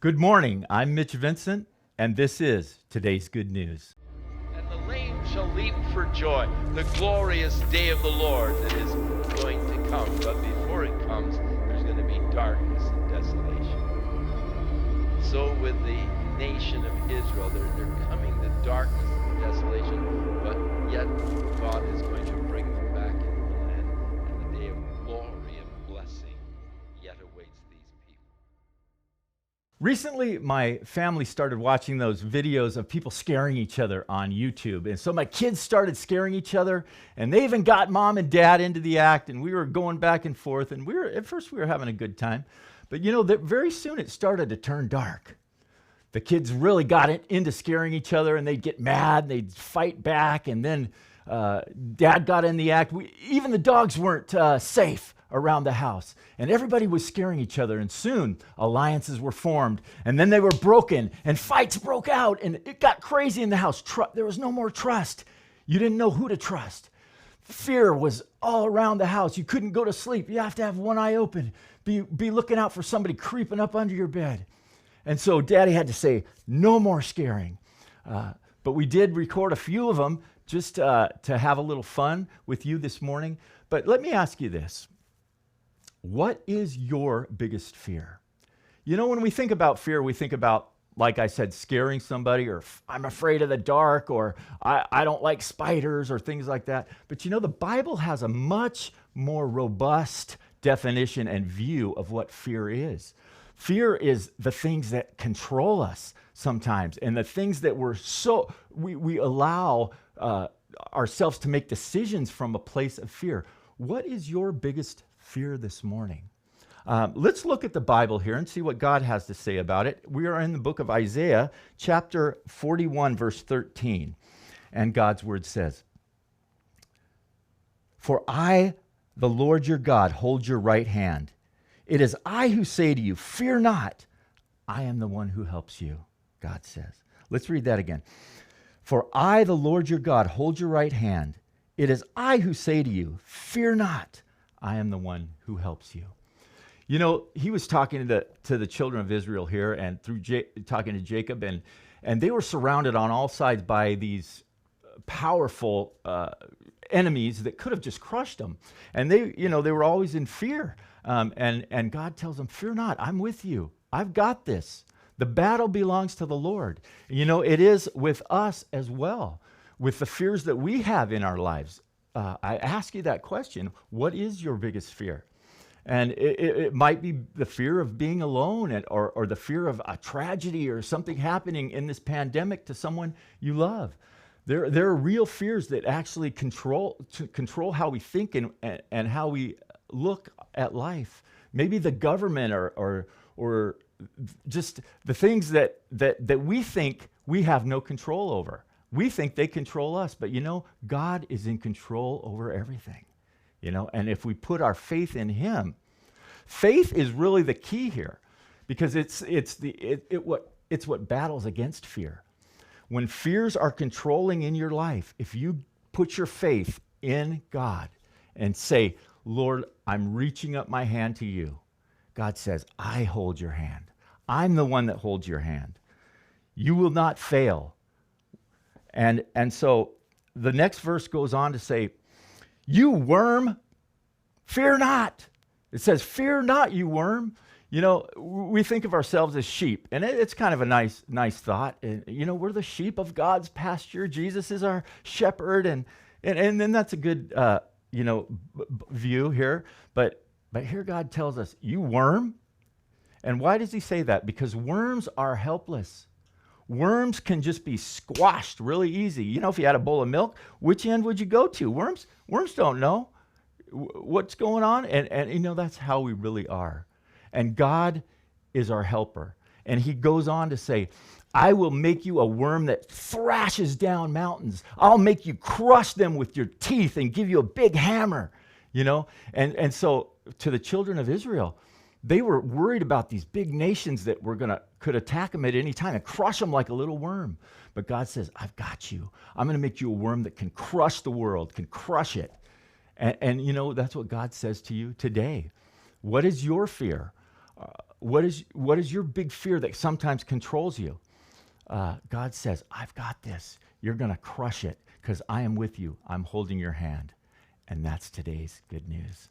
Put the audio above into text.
Good morning. I'm Mitch Vincent, and this is today's good news. And the lame shall leap for joy, the glorious day of the Lord that is going to come. But before it comes, there's going to be darkness and desolation. So with the nation of Israel, they're coming to darkness and desolation, but yet God is going to bring them back into the land, and the day of glory and blessing yet awaits these people. Recently, my family started watching those videos of people scaring each other on YouTube. And so my kids started scaring each other, and they even got mom and dad into the act, and we were going back and forth. And at first we were having a good time. But very soon it started to turn dark. The kids really got into scaring each other, and they'd get mad, and they'd fight back. And then dad got in the act. Even the dogs weren't safe around the house, and everybody was scaring each other, and soon alliances were formed, and then they were broken, and fights broke out, and it got crazy in the house. There was no more trust. You didn't know who to trust. Fear was all around the house. You couldn't go to sleep. You have to have one eye open, be looking out for somebody creeping up under your bed. And so Daddy had to say, no more scaring. But we did record a few of them just to have a little fun with you this morning. But let me ask you this. What is your biggest fear? You know, when we think about fear, we think about, like I said, scaring somebody, or I'm afraid of the dark, or I don't like spiders, or things like that. But you know, the Bible has a much more robust definition and view of what fear is. Fear is the things that control us sometimes, and the things that we allow ourselves to make decisions from a place of fear. What is your biggest fear this morning? Let's look at the Bible here and see what God has to say about it. We are in the book of Isaiah, chapter 41, verse 13. And God's word says, "For I, the Lord your God, hold your right hand. It is I who say to you, fear not. I am the one who helps you," God says. Let's read that again. "For I, the Lord your God, hold your right hand. It is I who say to you, fear not. I am the one who helps you." You know, he was talking to the children of Israel here, and through talking to Jacob, and they were surrounded on all sides by these powerful enemies that could have just crushed them. And they were always in fear. And God tells them, fear not, I'm with you. I've got this. The battle belongs to the Lord. You know, it is with us as well, with the fears that we have in our lives. I ask you that question. What is your biggest fear? And it might be the fear of being alone, or the fear of a tragedy or something happening in this pandemic to someone you love. There are real fears that actually control how we think and how we look at life. Maybe the government or just the things that we think we have no control over. We think they control us, but you know, God is in control over everything. You know, and if we put our faith in him, faith is really the key here, because it's what battles against fear. When fears are controlling in your life, if you put your faith in God and say, Lord, I'm reaching up my hand to you, God says, I hold your hand. I'm the one that holds your hand. You will not fail. And so the next verse goes on to say, you worm, fear not. It says, fear not, you worm. You know, we think of ourselves as sheep, and it's kind of a nice thought. You know, we're the sheep of God's pasture. Jesus is our shepherd, and then that's a good, view here. But here God tells us, you worm. And why does he say that? Because worms are helpless. Worms can just be squashed really easy. You know, if you had a bowl of milk, which end would you go to? Worms don't know what's going on. And you know, that's how we really are. And God is our helper. And he goes on to say, I will make you a worm that thrashes down mountains. I'll make you crush them with your teeth and give you a big hammer, you know. And so to the children of Israel, they were worried about these big nations that could attack them at any time and crush them like a little worm. But God says, I've got you. I'm going to make you a worm that can crush the world, can crush it. And you know, that's what God says to you today. What is your fear? What is your big fear that sometimes controls you? God says, I've got this. You're going to crush it because I am with you. I'm holding your hand. And that's today's good news.